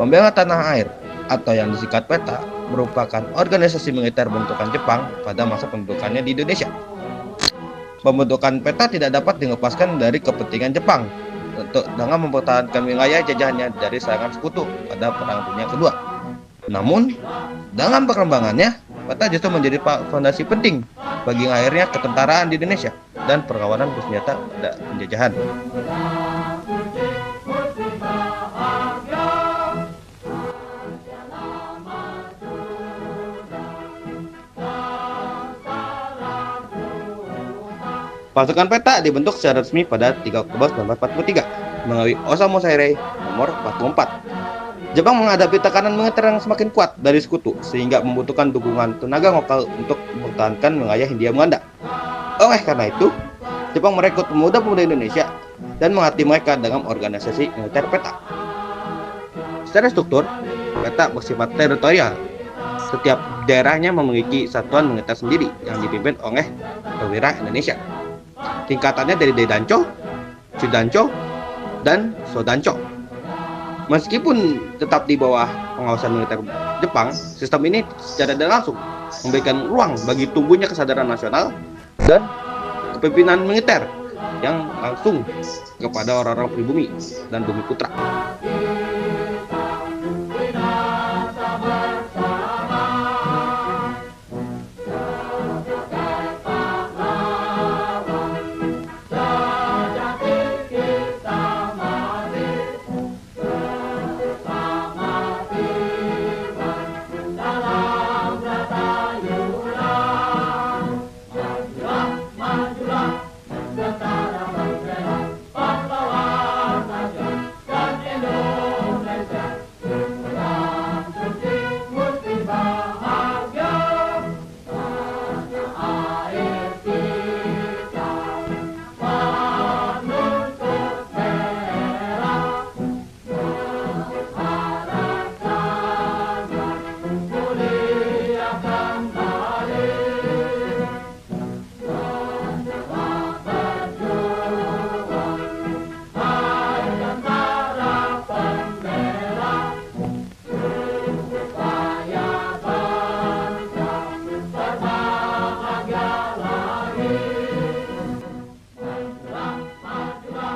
Pembela Tanah Air atau yang disingkat PETA merupakan organisasi militer bentukan Jepang pada masa pendudukannya di Indonesia. Pembentukan PETA tidak dapat dilepaskan dari kepentingan Jepang dengan mempertahankan wilayah jajahannya dari serangan sekutu pada Perang Dunia Kedua. Namun, dalam perkembangannya, PETA justru menjadi fondasi penting bagi lahirnya ketentaraan di Indonesia dan perlawanan bersenjata pada penjajahan. Pasukan PETA dibentuk secara resmi pada 3 Oktober 1943 melalui Osamu Seirei nomor 44. Jepang menghadapi tekanan militer yang semakin kuat dari sekutu sehingga membutuhkan dukungan tenaga lokal untuk mempertahankan wilayah Hindia Belanda. Oleh karena itu, Jepang merekrut pemuda-pemuda Indonesia dan melatih mereka dalam organisasi militer PETA. Secara struktur, PETA bersifat teritorial. Setiap daerahnya memiliki satuan militer sendiri yang dipimpin oleh perwira Indonesia. Tingkatannya dari Dedancho, Chudancho, dan Sodancho. Meskipun tetap di bawah pengawasan militer Jepang, sistem ini secara tidak langsung memberikan ruang bagi tumbuhnya kesadaran nasional dan kepemimpinan militer yang langsung kepada orang-orang pribumi dan bumi putra.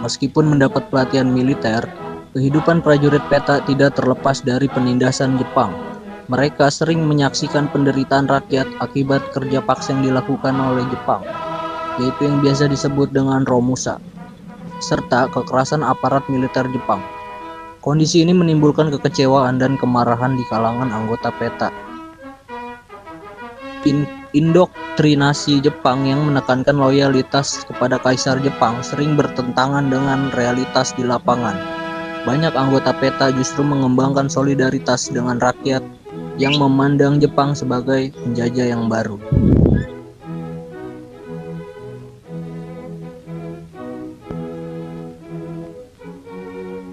Meskipun mendapat pelatihan militer, kehidupan prajurit PETA tidak terlepas dari penindasan Jepang. Mereka sering menyaksikan penderitaan rakyat akibat kerja paksa yang dilakukan oleh Jepang, yaitu yang biasa disebut dengan Romusa, serta kekerasan aparat militer Jepang. Kondisi ini menimbulkan kekecewaan dan kemarahan di kalangan anggota PETA. Indoktrinasi Jepang yang menekankan loyalitas kepada Kaisar Jepang sering bertentangan dengan realitas di lapangan. Banyak anggota PETA justru mengembangkan solidaritas dengan rakyat yang memandang Jepang sebagai penjajah yang baru.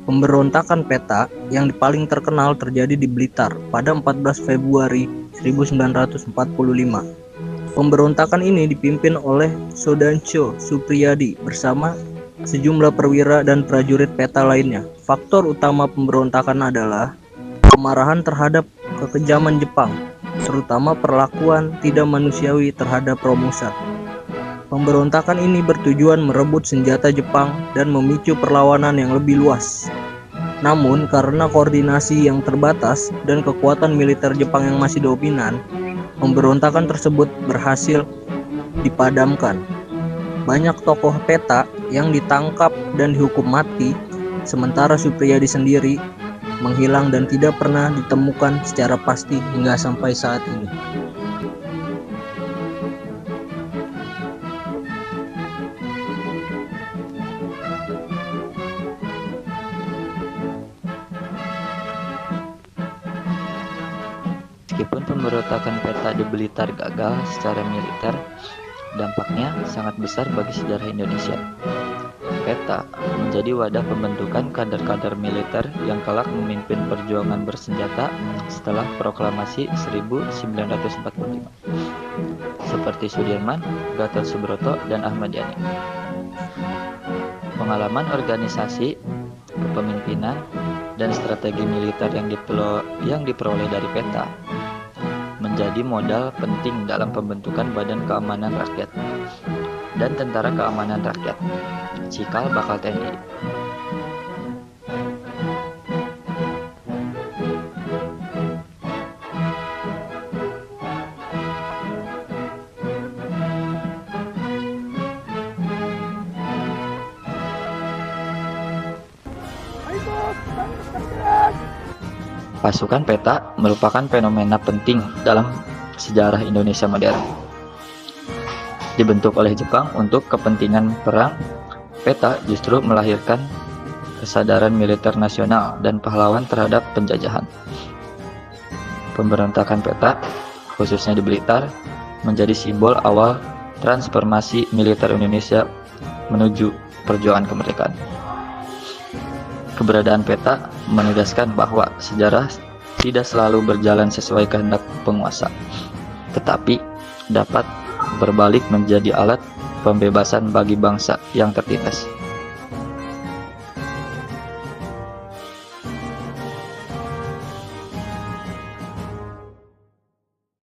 Pemberontakan PETA yang paling terkenal terjadi di Blitar pada 14 Februari 1945. Pemberontakan ini dipimpin oleh Sodancho Supriyadi bersama sejumlah perwira dan prajurit PETA lainnya. Faktor utama pemberontakan adalah kemarahan terhadap kekejaman Jepang, terutama perlakuan tidak manusiawi terhadap Romusa. Pemberontakan ini bertujuan merebut senjata Jepang dan memicu perlawanan yang lebih luas. Namun, karena koordinasi yang terbatas dan kekuatan militer Jepang yang masih dominan, pemberontakan tersebut berhasil dipadamkan. Banyak tokoh PETA yang ditangkap dan dihukum mati, sementara Supriyadi sendiri menghilang dan tidak pernah ditemukan secara pasti hingga sampai saat ini. Meskipun pemberontakan PETA di Blitar gagal secara militer, dampaknya sangat besar bagi sejarah Indonesia. PETA menjadi wadah pembentukan kader-kader militer yang kelak memimpin perjuangan bersenjata setelah proklamasi 1945, seperti Sudirman, Gatot Subroto, dan Ahmad Yani. Pengalaman organisasi, kepemimpinan, dan strategi militer yang diperoleh dari peta menjadi modal penting dalam pembentukan Badan Keamanan Rakyat dan Tentara Keamanan Rakyat, cikal bakal TNI. Pasukan peta merupakan fenomena penting dalam sejarah Indonesia modern. Dibentuk oleh Jepang untuk kepentingan perang, peta justru melahirkan kesadaran militer nasional dan pahlawan terhadap penjajahan. Pemberontakan peta, khususnya di Blitar, menjadi simbol awal transformasi militer Indonesia menuju perjuangan kemerdekaan. Keberadaan peta menegaskan bahwa sejarah tidak selalu berjalan sesuai kehendak penguasa, tetapi dapat berbalik menjadi alat pembebasan bagi bangsa yang tertindas.